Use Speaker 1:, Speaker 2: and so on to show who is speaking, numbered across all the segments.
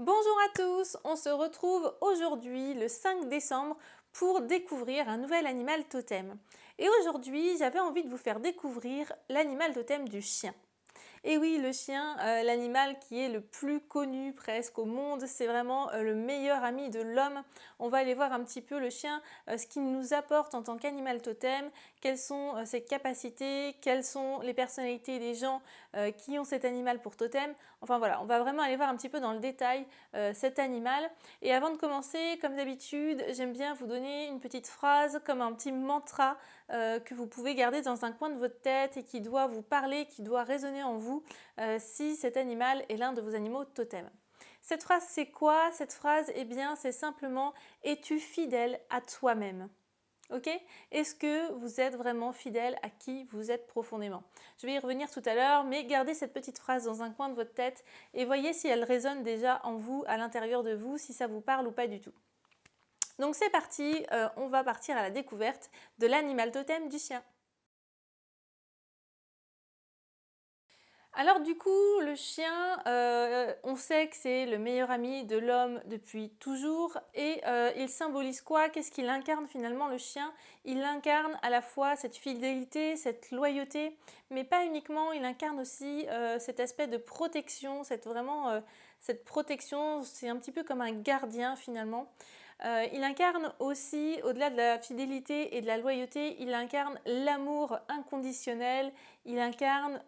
Speaker 1: Bonjour à tous, on se retrouve aujourd'hui le 5 décembre pour découvrir un nouvel animal totem. Et aujourd'hui, j'avais envie de vous faire découvrir l'animal totem du chien. Et oui, le chien, l'animal qui est le plus connu presque au monde, c'est vraiment le meilleur ami de l'homme. On va aller voir un petit peu le chien, ce qu'il nous apporte en tant qu'animal totem, quelles sont ses capacités, quelles sont les personnalités des gens qui ont cet animal pour totem. Enfin voilà, on va vraiment aller voir un petit peu dans le détail cet animal. Et avant de commencer, comme d'habitude, j'aime bien vous donner une petite phrase comme un petit mantra que vous pouvez garder dans un coin de votre tête et qui doit vous parler, qui doit résonner en vous si cet animal est l'un de vos animaux totems. Cette phrase, c'est quoi? Cette phrase, eh bien, c'est simplement « Es-tu fidèle à toi-même » Ok? Est-ce que vous êtes vraiment fidèle à qui vous êtes profondément? Je vais y revenir tout à l'heure, mais gardez cette petite phrase dans un coin de votre tête et voyez si elle résonne déjà en vous, à l'intérieur de vous, si ça vous parle ou pas du tout. Donc c'est parti, on va partir à la découverte de l'animal totem du chien. Alors du coup, le chien, on sait que c'est le meilleur ami de l'homme depuis toujours et il symbolise quoi? Qu'est-ce qu'il incarne finalement le chien? Il incarne à la fois cette fidélité, cette loyauté, mais pas uniquement, il incarne aussi cet aspect de protection, cette protection, c'est un petit peu comme un gardien finalement. Il incarne aussi, au-delà de la fidélité et de la loyauté, il incarne l'amour inconditionnel, il incarne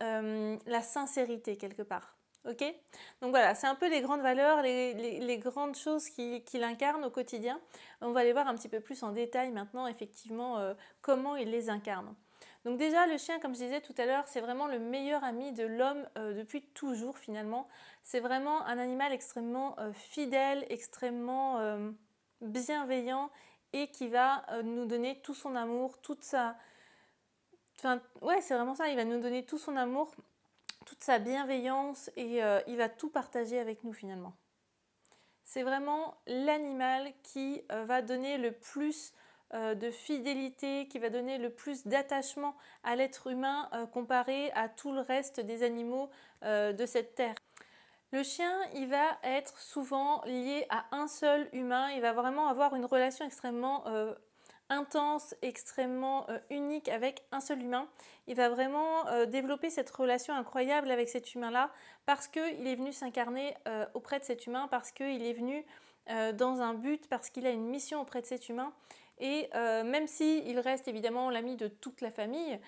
Speaker 1: la sincérité quelque part. Ok? Donc voilà, c'est un peu les grandes valeurs, les grandes choses qu'il incarne au quotidien. On va les voir un petit peu plus en détail maintenant, effectivement, comment il les incarne. Donc déjà, le chien, comme je disais tout à l'heure, c'est vraiment le meilleur ami de l'homme depuis toujours finalement. C'est vraiment un animal extrêmement fidèle, extrêmement bienveillant et qui va nous donner tout son amour, toute sa... Enfin, ouais, c'est vraiment ça, il va nous donner tout son amour, toute sa bienveillance et il va tout partager avec nous finalement. C'est vraiment l'animal qui va donner le plus de fidélité, qui va donner le plus d'attachement à l'être humain comparé à tout le reste des animaux de cette terre. Le chien, il va être souvent lié à un seul humain, il va vraiment avoir une relation extrêmement intense, extrêmement unique avec un seul humain. Il va vraiment développer cette relation incroyable avec cet humain-là parce qu'il est venu s'incarner auprès de cet humain, parce qu'il est venu dans un but, parce qu'il a une mission auprès de cet humain. Et même s'il reste évidemment l'ami de toute la famille,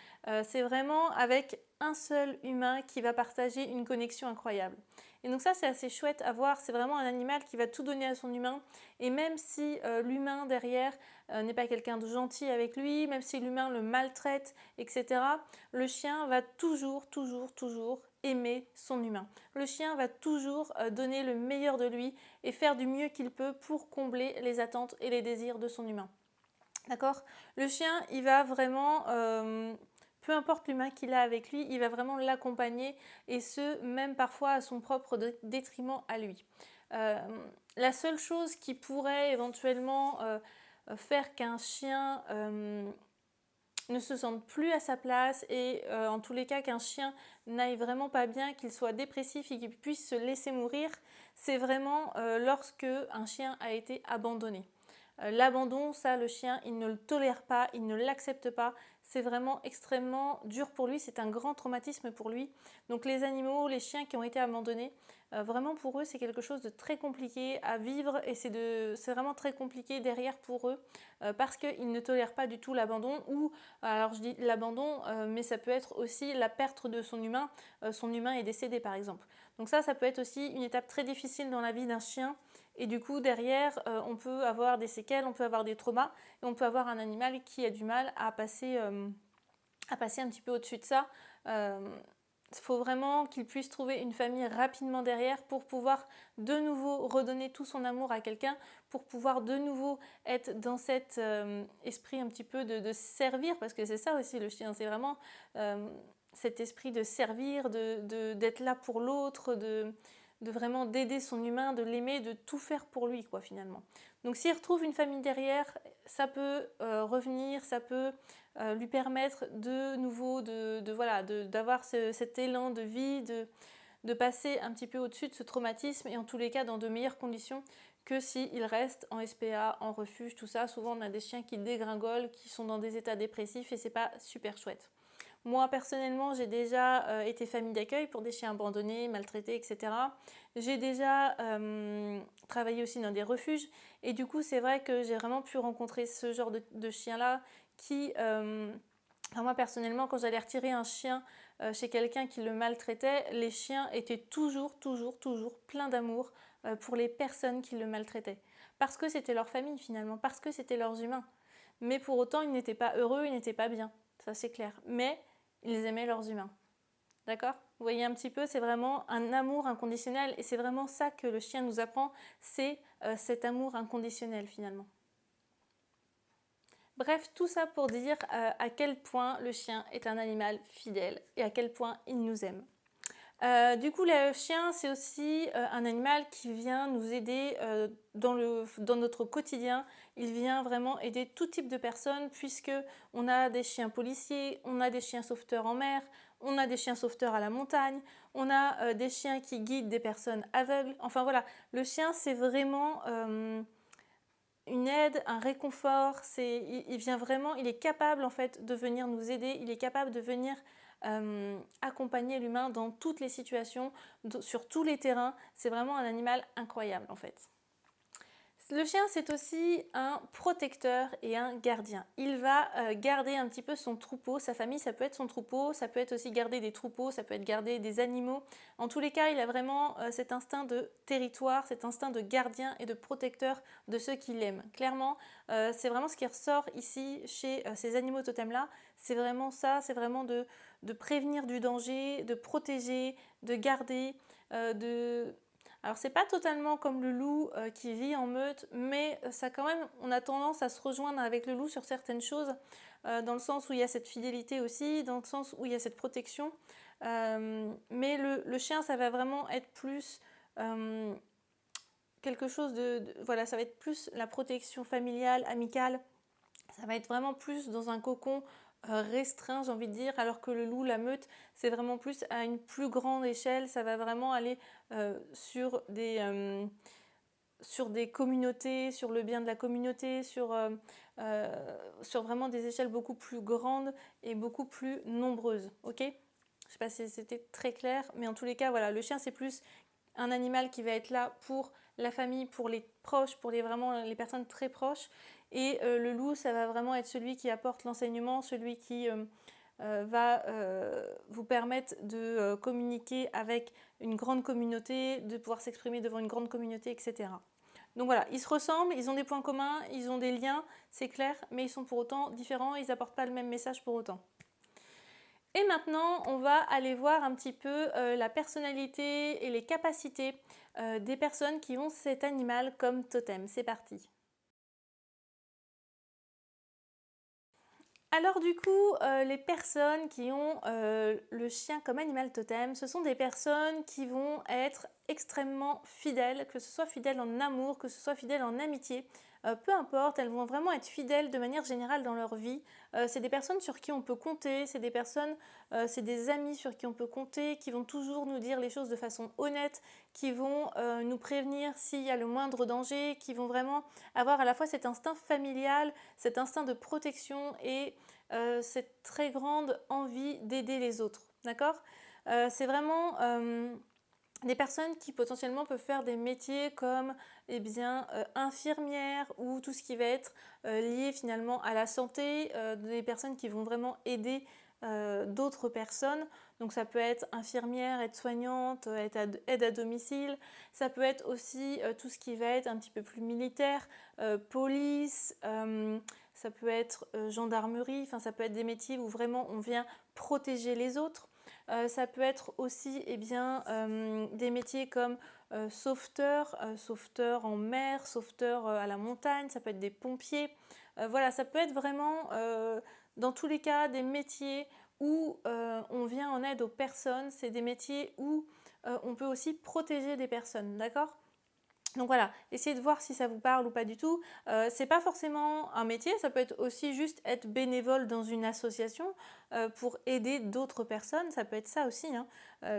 Speaker 1: c'est vraiment avec un seul humain qui va partager une connexion incroyable. Et donc ça, c'est assez chouette à voir. C'est vraiment un animal qui va tout donner à son humain. Et même si l'humain derrière n'est pas quelqu'un de gentil avec lui, même si l'humain le maltraite, etc., le chien va toujours, toujours, toujours aimer son humain. Le chien va toujours donner le meilleur de lui et faire du mieux qu'il peut pour combler les attentes et les désirs de son humain. D'accord? Le chien, il va vraiment, peu importe l'humain qu'il a avec lui, il va vraiment l'accompagner et ce, même parfois à son propre détriment à lui. Euh, la seule chose qui pourrait éventuellement faire qu'un chien ne se sente plus à sa place et en tous les cas qu'un chien n'aille vraiment pas bien, qu'il soit dépressif et qu'il puisse se laisser mourir, c'est vraiment lorsque un chien a été abandonné. L'abandon, ça, le chien, il ne le tolère pas, il ne l'accepte pas. C'est vraiment extrêmement dur pour lui, c'est un grand traumatisme pour lui. Donc les animaux, les chiens qui ont été abandonnés, vraiment pour eux, c'est quelque chose de très compliqué à vivre et c'est vraiment très compliqué derrière pour eux parce qu'ils ne tolèrent pas du tout l'abandon ou, alors je dis l'abandon, mais ça peut être aussi la perte de son humain est décédé par exemple. Donc ça peut être aussi une étape très difficile dans la vie d'un chien. Et du coup, derrière, on peut avoir des séquelles, on peut avoir des traumas, et on peut avoir un animal qui a du mal à passer un petit peu au-dessus de ça. Il faut vraiment qu'il puisse trouver une famille rapidement derrière pour pouvoir de nouveau redonner tout son amour à quelqu'un, pour pouvoir de nouveau être dans cet esprit un petit peu de servir, parce que c'est ça aussi le chien, c'est vraiment cet esprit de servir, d'être là pour l'autre, de vraiment d'aider son humain, de l'aimer, de tout faire pour lui quoi finalement. Donc s'il retrouve une famille derrière, ça peut revenir, ça peut lui permettre de nouveau voilà, d'avoir cet élan de vie, de passer un petit peu au-dessus de ce traumatisme et en tous les cas dans de meilleures conditions que s'ils restent en SPA, en refuge, tout ça. Souvent on a des chiens qui dégringolent, qui sont dans des états dépressifs et c'est pas super chouette. Moi personnellement j'ai déjà été famille d'accueil pour des chiens abandonnés, maltraités, etc. J'ai déjà travaillé aussi dans des refuges et du coup c'est vrai que j'ai vraiment pu rencontrer ce genre de chiens-là qui... Enfin, moi personnellement quand j'allais retirer un chien chez quelqu'un qui le maltraitait, les chiens étaient toujours pleins d'amour pour les personnes qui le maltraitaient. Parce que c'était leur famille finalement, parce que c'était leurs humains. Mais pour autant ils n'étaient pas heureux, ils n'étaient pas bien, ça c'est clair. Mais ils aimaient leurs humains. D'accord? Vous voyez un petit peu, c'est vraiment un amour inconditionnel et c'est vraiment ça que le chien nous apprend, c'est cet amour inconditionnel finalement. Bref, tout ça pour dire à quel point le chien est un animal fidèle et à quel point il nous aime. Du coup, le chien, c'est aussi un animal qui vient nous aider dans notre quotidien. Il vient vraiment aider tout type de personnes puisque on a des chiens policiers, on a des chiens sauveteurs en mer, on a des chiens sauveteurs à la montagne, on a des chiens qui guident des personnes aveugles. Enfin voilà, le chien, c'est vraiment une aide, un réconfort. Il vient vraiment, il est capable en fait de venir nous aider, il est capable de venir accompagner l'humain dans toutes les situations, sur tous les terrains. C'est vraiment un animal incroyable en fait. Le chien, c'est aussi un protecteur et un gardien. Il va garder un petit peu son troupeau, sa famille, ça peut être son troupeau, ça peut être aussi garder des troupeaux, ça peut être garder des animaux. En tous les cas, il a vraiment cet instinct de territoire, cet instinct de gardien et de protecteur de ceux qu'il aime. Clairement, c'est vraiment ce qui ressort ici chez ces animaux totems-là. C'est vraiment ça, c'est vraiment de prévenir du danger, de protéger, de garder, Alors c'est pas totalement comme le loup qui vit en meute, mais ça quand même, on a tendance à se rejoindre avec le loup sur certaines choses, dans le sens où il y a cette fidélité aussi, dans le sens où il y a cette protection. Mais le chien, ça va vraiment être plus quelque chose voilà, ça va être plus la protection familiale, amicale. Ça va être vraiment plus dans un cocon restreint, j'ai envie de dire, alors que le loup, la meute, c'est vraiment plus à une plus grande échelle. Ça va vraiment aller sur des communautés, sur le bien de la communauté, sur vraiment des échelles beaucoup plus grandes et beaucoup plus nombreuses. Ok? Je ne sais pas si c'était très clair, mais en tous les cas, voilà, le chien, c'est plus un animal qui va être là pour la famille, pour les proches, pour vraiment les personnes très proches. Et le loup, ça va vraiment être celui qui apporte l'enseignement, celui qui va vous permettre de communiquer avec une grande communauté, de pouvoir s'exprimer devant une grande communauté, etc. Donc voilà, ils se ressemblent, ils ont des points communs, ils ont des liens, c'est clair, mais ils sont pour autant différents, ils n'apportent pas le même message pour autant. Et maintenant, on va aller voir un petit peu la personnalité et les capacités des personnes qui ont cet animal comme totem. C'est parti. Alors du coup, les personnes qui ont le chien comme animal totem, ce sont des personnes qui vont être extrêmement fidèles, que ce soit fidèles en amour, que ce soit fidèles en amitié, peu importe, elles vont vraiment être fidèles de manière générale dans leur vie. C'est des personnes sur qui on peut compter, c'est des amis sur qui on peut compter, qui vont toujours nous dire les choses de façon honnête, qui vont nous prévenir s'il y a le moindre danger, qui vont vraiment avoir à la fois cet instinct familial, cet instinct de protection et cette très grande envie d'aider les autres. D'accord? C'est vraiment des personnes qui potentiellement peuvent faire des métiers comme infirmières ou tout ce qui va être lié finalement à la santé, des personnes qui vont vraiment aider d'autres personnes. Donc ça peut être infirmière, aide-soignante, aide à domicile. Ça peut être aussi tout ce qui va être un petit peu plus militaire, police, ça peut être gendarmerie. Enfin, ça peut être des métiers où vraiment on vient protéger les autres. Ça peut être aussi des métiers comme sauveteur en mer, sauveteur à la montagne, ça peut être des pompiers. Voilà, ça peut être vraiment, dans tous les cas, des métiers où on vient en aide aux personnes. C'est des métiers où on peut aussi protéger des personnes, d'accord ? Donc voilà, essayez de voir si ça vous parle ou pas du tout. C'est pas forcément un métier, ça peut être aussi juste être bénévole dans une association pour aider d'autres personnes, ça peut être ça aussi, hein.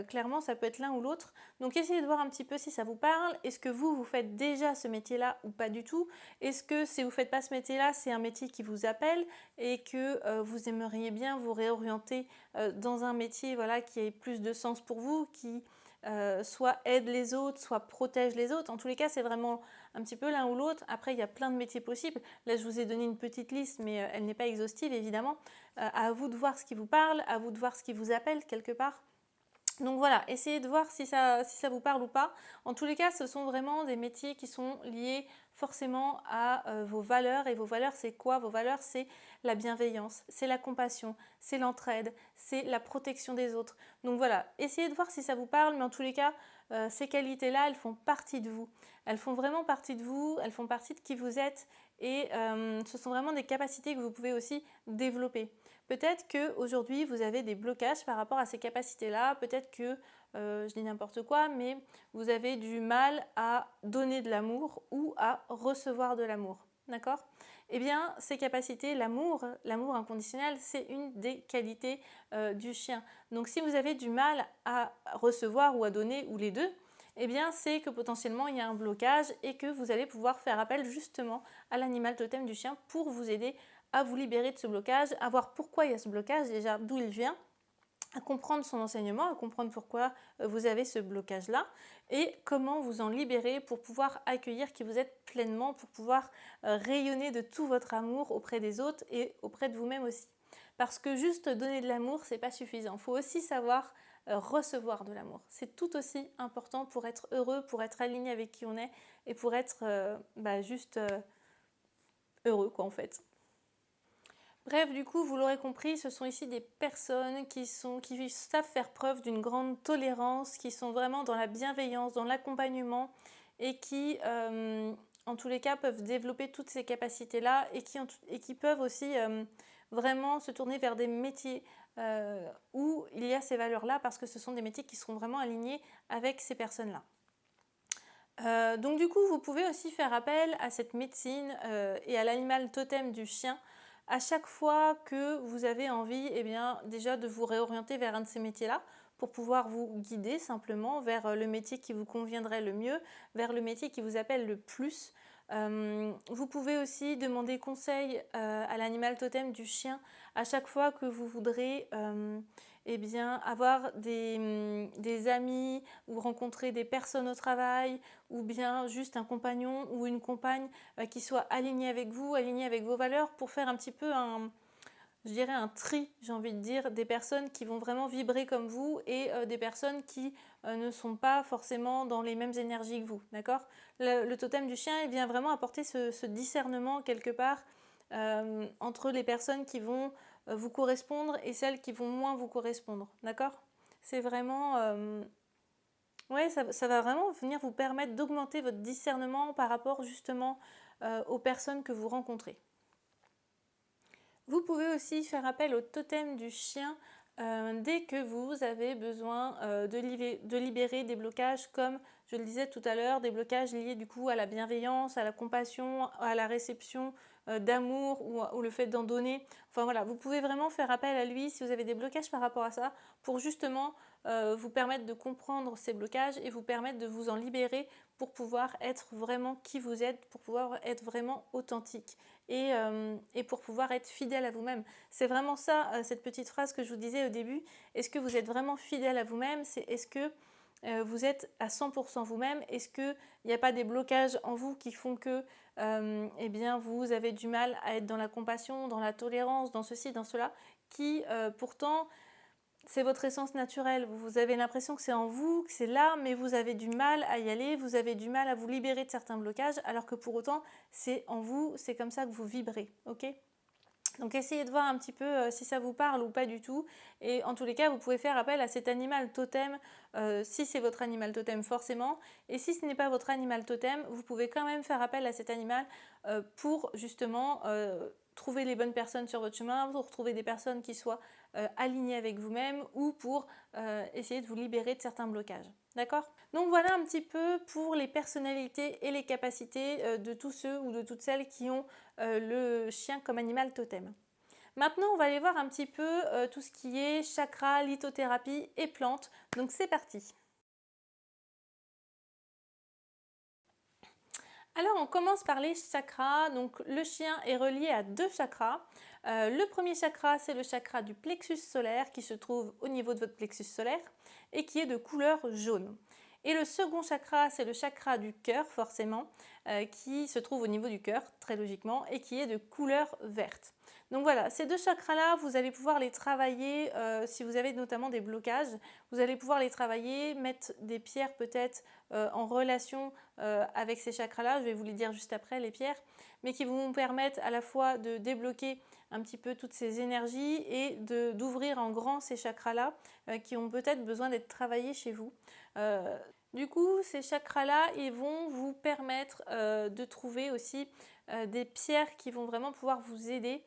Speaker 1: Clairement, ça peut être l'un ou l'autre. Donc essayez de voir un petit peu si ça vous parle. Est-ce que vous faites déjà ce métier-là ou pas du tout? Est-ce que si vous ne faites pas ce métier-là, c'est un métier qui vous appelle et que vous aimeriez bien vous réorienter dans un métier voilà, qui ait plus de sens pour vous, qui soit aide les autres, soit protège les autres. En tous les cas, c'est vraiment un petit peu l'un ou l'autre. Après, il y a plein de métiers possibles. Là, je vous ai donné une petite liste, mais elle n'est pas exhaustive, évidemment. À vous de voir ce qui vous parle, à vous de voir ce qui vous appelle quelque part. Donc voilà, essayez de voir si ça vous parle ou pas. En tous les cas, ce sont vraiment des métiers qui sont liés forcément à vos valeurs. Et vos valeurs, c'est quoi? Vos valeurs, c'est la bienveillance, c'est la compassion, c'est l'entraide, c'est la protection des autres. Donc voilà, essayez de voir si ça vous parle, mais en tous les cas, ces qualités-là, elles font partie de vous. Elles font vraiment partie de vous, elles font partie de qui vous êtes et ce sont vraiment des capacités que vous pouvez aussi développer. Peut-être qu'aujourd'hui, vous avez des blocages par rapport à ces capacités-là. Peut-être que, je dis n'importe quoi, mais vous avez du mal à donner de l'amour ou à recevoir de l'amour. D'accord? Eh bien, ces capacités, l'amour inconditionnel, c'est une des qualités du chien. Donc, si vous avez du mal à recevoir ou à donner, ou les deux, eh bien, c'est que potentiellement, il y a un blocage et que vous allez pouvoir faire appel justement à l'animal totem du chien pour vous aider à vous libérer de ce blocage, à voir pourquoi il y a ce blocage, déjà d'où il vient, à comprendre son enseignement, à comprendre pourquoi vous avez ce blocage-là et comment vous en libérer pour pouvoir accueillir qui vous êtes pleinement, pour pouvoir rayonner de tout votre amour auprès des autres et auprès de vous-même aussi. Parce que juste donner de l'amour, c'est pas suffisant. Il faut aussi savoir recevoir de l'amour. C'est tout aussi important pour être heureux, pour être aligné avec qui on est et pour être juste heureux quoi en fait. Bref, du coup, vous l'aurez compris, ce sont ici des personnes qui savent faire preuve d'une grande tolérance, qui sont vraiment dans la bienveillance, dans l'accompagnement et qui, en tous les cas, peuvent développer toutes ces capacités-là et qui peuvent aussi vraiment se tourner vers des métiers où il y a ces valeurs-là parce que ce sont des métiers qui seront vraiment alignés avec ces personnes-là. Donc du coup, vous pouvez aussi faire appel à cette médecine et à l'animal totem du chien à chaque fois que vous avez envie déjà de vous réorienter vers un de ces métiers-là pour pouvoir vous guider simplement vers le métier qui vous conviendrait le mieux, vers le métier qui vous appelle le plus. Vous pouvez aussi demander conseil à l'animal totem du chien à chaque fois que vous voudrez avoir des amis ou rencontrer des personnes au travail ou bien juste un compagnon ou une compagne qui soit aligné avec vous, aligné avec vos valeurs pour faire un petit peu un tri, j'ai envie de dire, des personnes qui vont vraiment vibrer comme vous et des personnes qui ne sont pas forcément dans les mêmes énergies que vous, d'accord? Le totem du chien, il vient vraiment apporter ce discernement quelque part entre les personnes qui vont vous correspondre et celles qui vont moins vous correspondre, d'accord? C'est vraiment... ouais, ça va vraiment venir vous permettre d'augmenter votre discernement par rapport justement aux personnes que vous rencontrez. Vous pouvez aussi faire appel au totem du chien dès que vous avez besoin de libérer des blocages comme je le disais tout à l'heure, des blocages liés du coup à la bienveillance, à la compassion, à la réception d'amour ou le fait d'en donner. Enfin voilà, vous pouvez vraiment faire appel à lui si vous avez des blocages par rapport à ça pour justement vous permettre de comprendre ces blocages et vous permettre de vous en libérer pour pouvoir être vraiment qui vous êtes, pour pouvoir être vraiment authentique et pour pouvoir être fidèle à vous-même. C'est vraiment ça, cette petite phrase que je vous disais au début. Est-ce que vous êtes vraiment fidèle à vous-même? Est-ce que vous êtes à 100% vous-même? Est-ce qu'il n'y a pas des blocages en vous qui font que vous avez du mal à être dans la compassion, dans la tolérance, dans ceci, dans cela, qui pourtant c'est votre essence naturelle. Vous avez l'impression que c'est en vous, que c'est là, mais vous avez du mal à y aller, vous avez du mal à vous libérer de certains blocages, alors que pour autant, c'est en vous, c'est comme ça que vous vibrez, ok? Donc essayez de voir un petit peu si ça vous parle ou pas du tout. Et en tous les cas, vous pouvez faire appel à cet animal totem, si c'est votre animal totem forcément. Et si ce n'est pas votre animal totem, vous pouvez quand même faire appel à cet animal pour justement trouver les bonnes personnes sur votre chemin, pour trouver des personnes qui soient alignées avec vous-même ou pour essayer de vous libérer de certains blocages. D'accord? Donc voilà un petit peu pour les personnalités et les capacités de tous ceux ou de toutes celles qui ont le chien comme animal totem. Maintenant, on va aller voir un petit peu tout ce qui est chakra, lithothérapie et plantes. Donc c'est parti. Alors on commence par les chakras. Donc le chien est relié à 2 chakras. Le premier chakra, c'est le chakra du plexus solaire qui se trouve au niveau de votre plexus solaire et qui est de couleur jaune. Et le second chakra, c'est le chakra du cœur forcément, qui se trouve au niveau du cœur, très logiquement, et qui est de couleur verte. Donc voilà, ces 2 chakras-là, vous allez pouvoir les travailler si vous avez notamment des blocages. Vous allez pouvoir les travailler, mettre des pierres peut-être en relation avec ces chakras-là. Je vais vous les dire juste après, les pierres, mais qui vont vous permettre à la fois de débloquer un petit peu toutes ces énergies et d'ouvrir en grand ces chakras-là qui ont peut-être besoin d'être travaillés chez vous. Du coup, ces chakras-là, ils vont vous permettre de trouver aussi des pierres qui vont vraiment pouvoir vous aider.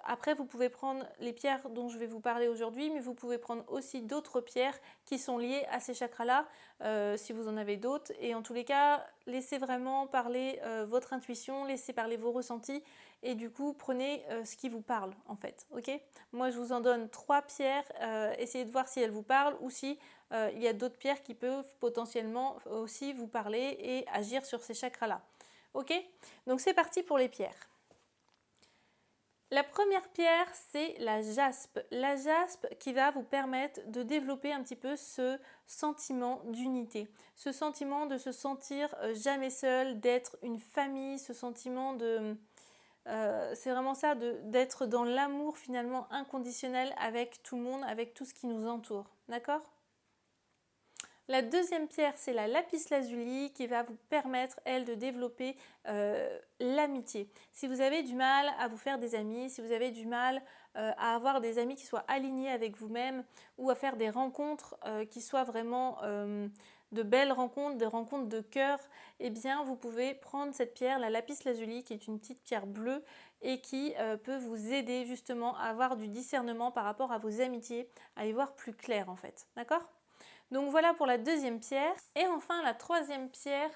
Speaker 1: Après, vous pouvez prendre les pierres dont je vais vous parler aujourd'hui, mais vous pouvez prendre aussi d'autres pierres qui sont liées à ces chakras-là, si vous en avez d'autres. Et en tous les cas, laissez vraiment parler votre intuition, laissez parler vos ressentis, et du coup, prenez ce qui vous parle, en fait. Ok? Moi, je vous en donne 3 pierres, essayez de voir si elles vous parlent ou si il y a d'autres pierres qui peuvent potentiellement aussi vous parler et agir sur ces chakras-là. Ok? Donc c'est parti pour les pierres. La première pierre, c'est la jaspe. La jaspe qui va vous permettre de développer un petit peu ce sentiment d'unité, ce sentiment de se sentir jamais seul, d'être une famille, ce sentiment de... c'est vraiment ça, d'être dans l'amour finalement inconditionnel avec tout le monde, avec tout ce qui nous entoure. D'accord ? La deuxième pierre, c'est la lapis lazuli qui va vous permettre, elle, de développer l'amitié. Si vous avez du mal à vous faire des amis, si vous avez du mal à avoir des amis qui soient alignés avec vous-même ou à faire des rencontres qui soient vraiment de belles rencontres, des rencontres de cœur, eh bien, vous pouvez prendre cette pierre, la lapis lazuli, qui est une petite pierre bleue et qui peut vous aider justement à avoir du discernement par rapport à vos amitiés, à y voir plus clair en fait. D'accord ? Donc voilà pour la deuxième pierre. Et enfin la troisième pierre,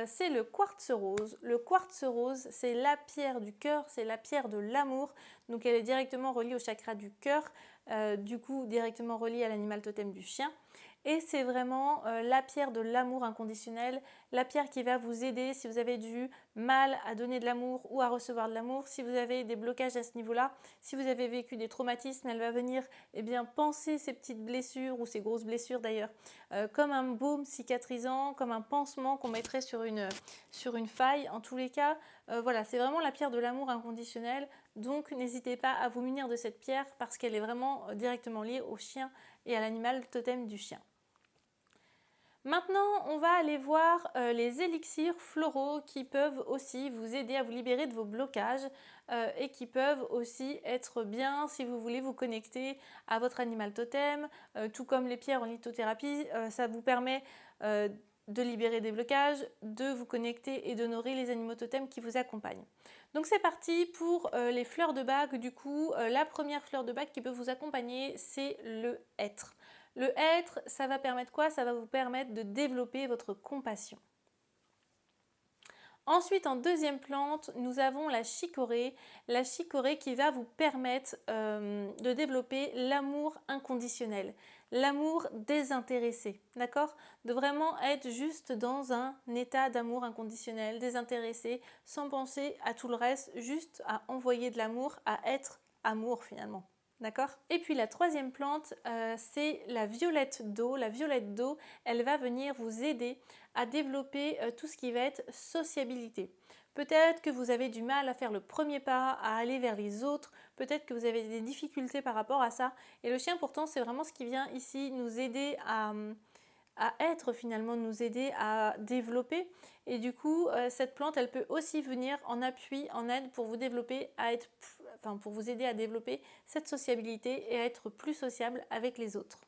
Speaker 1: c'est le quartz rose. Le quartz rose, c'est la pierre du cœur, c'est la pierre de l'amour. Donc elle est directement reliée au chakra du cœur, du coup directement reliée à l'animal totem du chien. Et c'est vraiment la pierre de l'amour inconditionnel, la pierre qui va vous aider si vous avez du mal à donner de l'amour ou à recevoir de l'amour, si vous avez des blocages à ce niveau-là, si vous avez vécu des traumatismes, elle va venir penser ces petites blessures ou ces grosses blessures d'ailleurs comme un baume cicatrisant, comme un pansement qu'on mettrait sur une faille. En tous les cas, voilà, c'est vraiment la pierre de l'amour inconditionnel. Donc n'hésitez pas à vous munir de cette pierre parce qu'elle est vraiment directement liée au chien et à l'animal totem du chien. Maintenant, on va aller voir les élixirs floraux qui peuvent aussi vous aider à vous libérer de vos blocages et qui peuvent aussi être bien si vous voulez vous connecter à votre animal totem, tout comme les pierres en lithothérapie, ça vous permet de libérer des blocages, de vous connecter et d'honorer les animaux totems qui vous accompagnent. Donc c'est parti pour les fleurs de bac. Du coup, la première fleur de bac qui peut vous accompagner, c'est le hêtre. Le hêtre, ça va permettre quoi? Ça va vous permettre de développer votre compassion. Ensuite, en deuxième plante, nous avons la chicorée. La chicorée qui va vous permettre de développer l'amour inconditionnel, l'amour désintéressé, d'accord? De vraiment être juste dans un état d'amour inconditionnel, désintéressé, sans penser à tout le reste, juste à envoyer de l'amour, à être amour finalement. D'accord? Et puis la troisième plante, c'est la violette d'eau. La violette d'eau, elle va venir vous aider à développer tout ce qui va être sociabilité. Peut-être que vous avez du mal à faire le premier pas, à aller vers les autres, peut-être que vous avez des difficultés par rapport à ça. Et le chien pourtant, c'est vraiment ce qui vient ici nous aider à être finalement, nous aider à développer. Et du coup, cette plante, elle peut aussi venir en appui, en aide pour vous développer à être, pour vous aider à développer cette sociabilité et à être plus sociable avec les autres.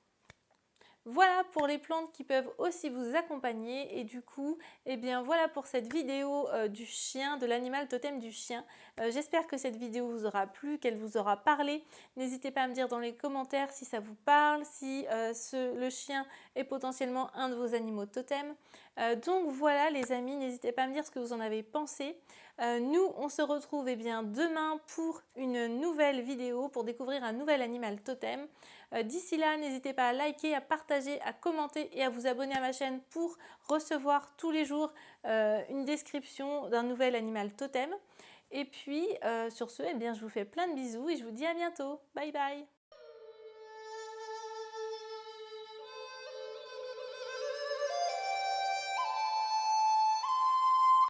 Speaker 1: Voilà pour les plantes qui peuvent aussi vous accompagner et du coup, eh bien voilà pour cette vidéo du chien, de l'animal totem du chien. J'espère que cette vidéo vous aura plu, qu'elle vous aura parlé. N'hésitez pas à me dire dans les commentaires si ça vous parle, si le chien est potentiellement un de vos animaux totems. Donc voilà les amis, n'hésitez pas à me dire ce que vous en avez pensé. Nous, on se retrouve bien, demain pour une nouvelle vidéo, pour découvrir un nouvel animal totem. D'ici là, n'hésitez pas à liker, à partager, à commenter et à vous abonner à ma chaîne pour recevoir tous les jours une description d'un nouvel animal totem. Et puis, sur ce, eh bien, je vous fais plein de bisous et je vous dis à bientôt. Bye bye!